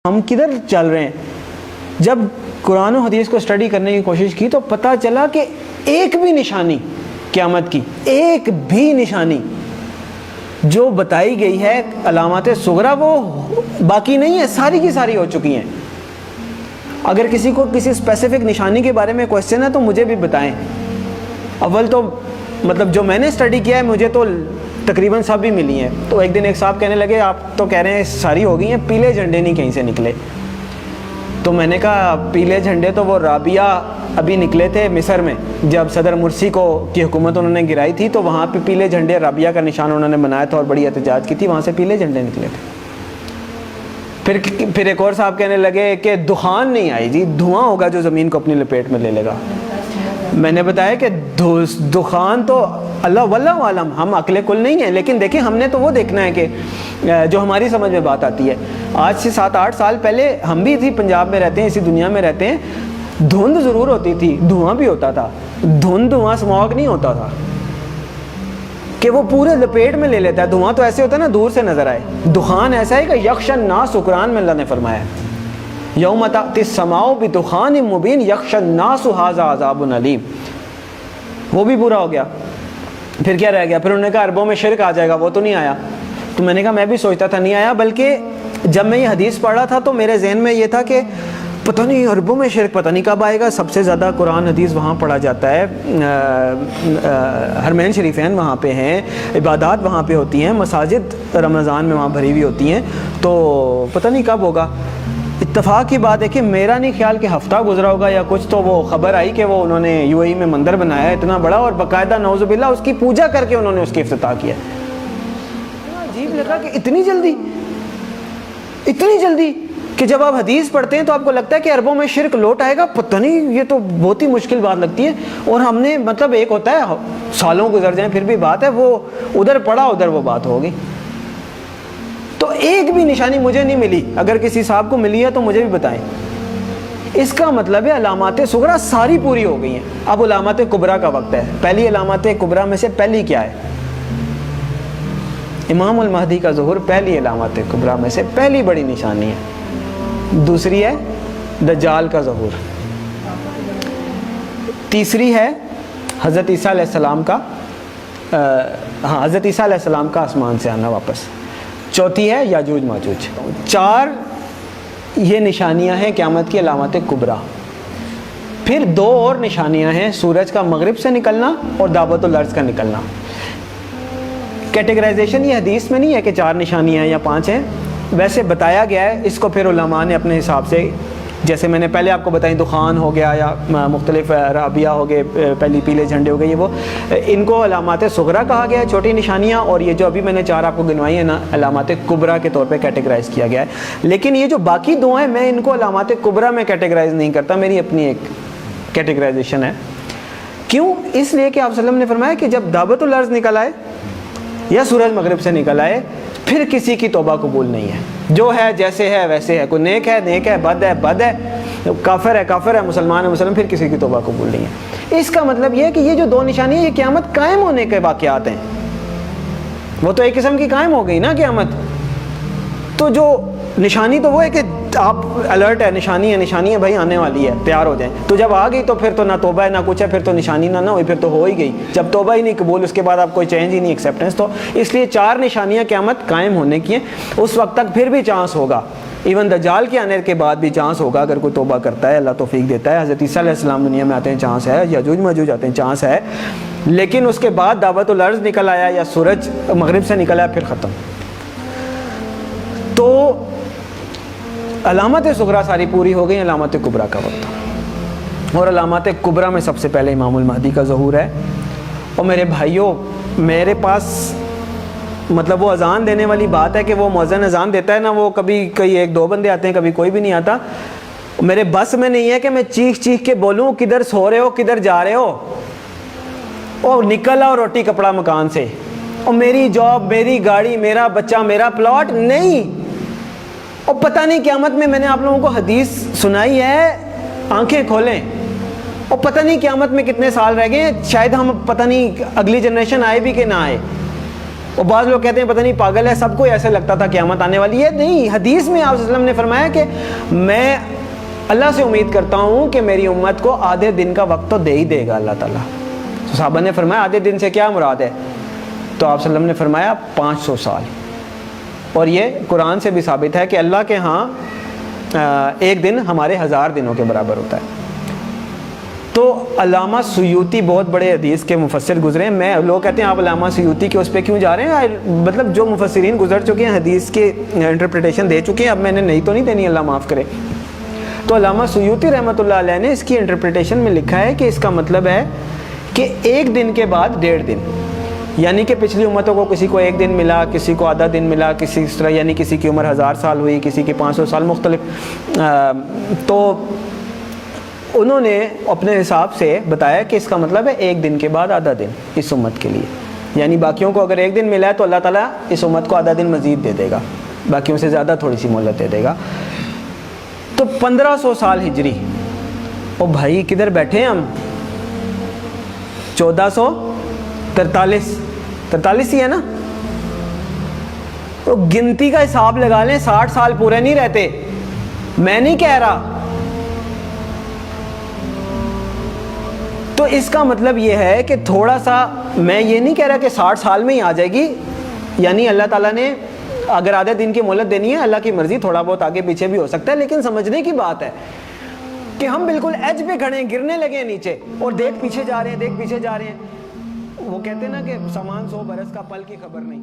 ہم کدھر چل رہے ہیں؟ جب قرآن و حدیث کو اسٹڈی کرنے کی کوشش کی تو پتہ چلا کہ ایک بھی نشانی قیامت کی، ایک بھی نشانی جو بتائی گئی ہے علامات صغریٰ وہ باقی نہیں ہے، ساری کی ساری ہو چکی ہیں۔ اگر کسی کو کسی اسپیسیفک نشانی کے بارے میں کوشچن ہے تو مجھے بھی بتائیں۔ اول تو مطلب جو میں نے اسٹڈی کیا ہے مجھے تو تقریباً سب بھی ملی ہیں۔ تو ایک دن ایک صاحب کہنے لگے آپ تو کہہ رہے ہیں ساری ہو گئی ہیں، پیلے جھنڈے نہیں کہیں سے نکلے۔ تو میں نے کہا پیلے جھنڈے تو وہ رابعہ ابھی نکلے تھے مصر میں، جب صدر مرسی کی حکومت انہوں نے گرائی تھی تو وہاں پہ پیلے جھنڈے رابعہ کا نشان انہوں نے بنایا تھا اور بڑی احتجاج کی تھی، وہاں سے پیلے جھنڈے نکلے تھے۔ پھر ایک اور صاحب کہنے لگے کہ دخان نہیں آئی جی، دھواں ہوگا جو زمین کو اپنی لپیٹ میں لے لے گا۔ میں نے بتایا کہ دخان تو اللہ واللہ عالم، ہم عقل کل نہیں ہیں، لیکن دیکھیں ہم نے تو وہ دیکھنا ہے کہ جو ہماری سمجھ میں بات آتی ہے۔ آج سے 7-8 سال پہلے ہم بھی اسی پنجاب میں رہتے ہیں، اسی دنیا میں رہتے ہیں، دھند ضرور ہوتی تھی، دھواں بھی ہوتا تھا، دھواں اسموگ نہیں ہوتا تھا کہ وہ پورے لپیٹ میں لے لیتا ہے۔ دھواں تو ایسے ہوتا ہے نا دور سے نظر آئے، دخان ایسا ہے کہ یغش الناس، قرآن میں اللہ نے فرمایا یوم تأتی السماء بدخان مبین یغش الناس ھذا عذاب علیم، وہ بھی پورا ہو گیا۔ پھر کیا رہ گیا؟ پھر انہوں نے کہا عربوں میں شرک آ جائے گا، وہ تو نہیں آیا۔ تو میں نے کہا میں بھی سوچتا تھا نہیں آیا، بلکہ جب میں یہ حدیث پڑھ رہا تھا تو میرے ذہن میں یہ تھا کہ پتہ نہیں عربوں میں شرک پتہ نہیں کب آئے گا۔ سب سے زیادہ قرآن حدیث وہاں پڑھا جاتا ہے، حرمین شریفین وہاں پہ ہیں، عبادات وہاں پہ ہوتی ہیں، مساجد رمضان میں وہاں بھری ہوئی ہوتی ہیں، تو پتہ نہیں کب ہوگا۔ اتفاق کی بات ہے کہ میرا نہیں خیال کہ ہفتہ گزرا ہوگا یا کچھ، تو وہ خبر آئی کہ وہ انہوں نے UAE میں مندر بنایا ہے اتنا بڑا اور باقاعدہ نعوذ باللہ اس کی پوجا کر کے انہوں نے اس کی افتتاح کیا۔ عجیب لگا کہ اتنی جلدی کہ جب آپ حدیث پڑھتے ہیں تو آپ کو لگتا ہے کہ عربوں میں شرک لوٹ آئے گا، پتہ نہیں، یہ تو بہت ہی مشکل بات لگتی ہے۔ اور ہم نے مطلب ایک ہوتا ہے سالوں گزر جائیں پھر بھی بات ہے، وہ ادھر پڑھا ادھر وہ بات ہوگی۔ تو ایک بھی نشانی مجھے نہیں ملی، اگر کسی صاحب کو ملی ہے تو مجھے بھی بتائیں۔ اس کا مطلب ہے علامات صغریٰ ساری پوری ہو گئی ہیں، اب علامات کبریٰ کا وقت ہے۔ پہلی علامات کبریٰ میں سے پہلی کیا ہے؟ امام المہدی کا ظہور پہلی علامات کبریٰ میں سے پہلی بڑی نشانی ہے۔ دوسری ہے دجال کا ظہور، تیسری ہے حضرت عیسیٰ علیہ السلام کا حضرت عیسیٰ علیہ السلام کا آسمان سے آنا واپس، چوتھی ہے یاجوج ماجوج۔ 4 یہ نشانیاں ہیں قیامت کی علامات کبریٰ۔ پھر 2 اور نشانیاں ہیں، سورج کا مغرب سے نکلنا اور دعوت الارض کا نکلنا۔ کیٹیگرائزیشن یہ حدیث میں نہیں ہے کہ 4 نشانیاں یا 5 ہیں، ویسے بتایا گیا ہے۔ اس کو پھر علماء نے اپنے حساب سے، جیسے میں نے پہلے آپ کو بتائی دخان ہو گیا یا مختلف رابعہ ہو گئے، پہلی پیلے جھنڈے ہو گئے، یہ وہ ان کو علامات صغریٰ کہا گیا ہے، چھوٹی نشانیاں، اور یہ جو ابھی میں نے 4 آپ کو گنوائی ہیں نا علامات کبریٰ کے طور پہ کیٹیگرائز کیا گیا ہے۔ لیکن یہ جو باقی 2 ہیں میں ان کو علامات کبریٰ میں کیٹیگرائز نہیں کرتا، میری اپنی ایک کیٹیگرائزیشن ہے۔ کیوں؟ اس لیے کہ آپ صلی اللہ علیہ وسلم نے فرمایا کہ جب دعوت الارض نکل آئے یا سورج مغرب سے نکل آئے پھر کسی کی توبہ قبول نہیں ہے، جو ہے جیسے ہے ویسے ہے، کوئی نیک ہے بد ہے، کافر ہے مسلمان، پھر کسی کی توبہ قبول نہیں ہے۔ اس کا مطلب یہ ہے کہ یہ جو 2 نشانی ہیں یہ قیامت قائم ہونے کے واقعات ہیں، وہ تو ایک قسم کی قائم ہو گئی نا قیامت۔ تو جو نشانی تو وہ ہے کہ آپ الرٹ ہے، نشانی ہے بھائی آنے والی ہے، تیار ہو جائیں۔ تو جب آ گئی تو پھر تو نہ توبہ ہے نہ کچھ ہے، پھر تو نشانی نہ ہوئی، پھر تو ہو ہی گئی۔ جب توبہ ہی نہیں قبول، اس کے بعد آپ کوئی چینج ہی نہیں، ایکسیپٹنس۔ تو اس لیے 4 نشانیاں قیامت قائم ہونے کی ہیں، اس وقت تک پھر بھی چانس ہوگا، ایون دجال کے آنے کے بعد بھی چانس ہوگا اگر کوئی توبہ کرتا ہے، اللہ توفیق دیتا ہے۔ حضرت عیسیٰ علیہ السلام دنیا میں آتے ہیں، چانس ہے، یاجوج ماجوج آتے ہیں، چانس ہے، لیکن اس کے بعد دعوت الارض نکل آیا یا سورج مغرب سے نکل آیا پھر ختم۔ تو علامات صغریٰ ساری پوری ہو گئی، علامات کبریٰ کا وقت، اور علامات کبریٰ میں سب سے پہلے امام المہدی کا ظہور ہے۔ اور میرے بھائیوں، میرے پاس مطلب وہ اذان دینے والی بات ہے کہ وہ مؤذن اذان دیتا ہے نا، وہ کبھی کوئی 1-2 بندے آتے ہیں، کبھی کوئی بھی نہیں آتا۔ میرے بس میں نہیں ہے کہ میں چیخ کے بولوں کدھر سو رہے ہو، کدھر جا رہے ہو، اور نکل آؤ روٹی کپڑا مکان سے، اور میری جاب، میری گاڑی، میرا بچہ، میرا پلاٹ، نہیں۔ اور پتہ نہیں قیامت میں نے آپ لوگوں کو حدیث سنائی ہے، آنکھیں کھولیں، اور پتہ نہیں قیامت میں کتنے سال رہ گئے، شاید ہم پتہ نہیں اگلی جنریشن آئے بھی کہ نہ آئے، اور بعض لوگ کہتے ہیں پتہ نہیں پاگل ہے, سب کو ایسے لگتا تھا قیامت آنے والی ہے. نہیں, حدیث میں آپ صلی اللہ علیہ وسلم نے فرمایا کہ میں اللہ سے امید کرتا ہوں کہ میری امت کو آدھے دن کا وقت تو دے ہی دے گا اللہ تعالیٰ. تو صحابہ نے فرمایا آدھے دن سے کیا مراد ہے؟ تو آپ صلی اللہ علیہ وسلم نے فرمایا 500 سال. اور یہ قرآن سے بھی ثابت ہے کہ اللہ کے ہاں ایک دن ہمارے 1000 دنوں کے برابر ہوتا ہے. تو علامہ سیوطی بہت بڑے حدیث کے مفسر گزرے ہیں. میں لوگ کہتے ہیں آپ علامہ سیوطی کے اس پہ کیوں جا رہے ہیں؟ مطلب جو مفسرین گزر چکے ہیں, حدیث کے انٹرپریٹیشن دے چکے ہیں, اب میں نے نہیں تو نہیں دینی, اللہ معاف کرے. تو علامہ سیوطی رحمۃ اللہ علیہ نے اس کی انٹرپریٹیشن میں لکھا ہے کہ اس کا مطلب ہے کہ ایک دن کے بعد 1.5 دن, یعنی کہ پچھلی امتوں کو کسی کو 1 دن ملا, کسی کو آدھا دن ملا, کسی اس طرح, یعنی کسی کی عمر 1000 سال ہوئی, کسی کی 500 سال, مختلف. تو انہوں نے اپنے حساب سے بتایا کہ اس کا مطلب ہے 1 دن کے بعد آدھا دن اس امت کے لیے. یعنی باقیوں کو اگر 1 دن ملا ہے تو اللہ تعالیٰ اس امت کو آدھا دن مزید دے دے گا, باقیوں سے زیادہ تھوڑی سی مہلت دے دے گا. تو 1500 سال ہجری. او بھائی کدھر بیٹھے ہیں ہم؟ 1443 ہی ہے نا. تو گنتی کا حساب لگا لیں, 60 سال پورے نہیں رہتے. میں نہیں کہہ رہا. تو اس کا مطلب یہ ہے کہ تھوڑا سا, میں یہ نہیں کہہ رہا کہ 60 سال میں ہی آ جائے گی, یعنی اللہ تعالیٰ نے اگر آدھے دن کی مہلت دینی ہے, اللہ کی مرضی, تھوڑا بہت آگے پیچھے بھی ہو سکتا ہے. لیکن سمجھنے کی بات ہے کہ ہم بالکل ایج پہ کھڑے ہیں, گرنے لگے ہیں نیچے, اور دیکھ پیچھے جا رہے ہیں, دیکھ پیچھے جا رہے ہیں. وہ کہتے ہیں نا کہ سامان 100 برس کا, پل کی خبر نہیں.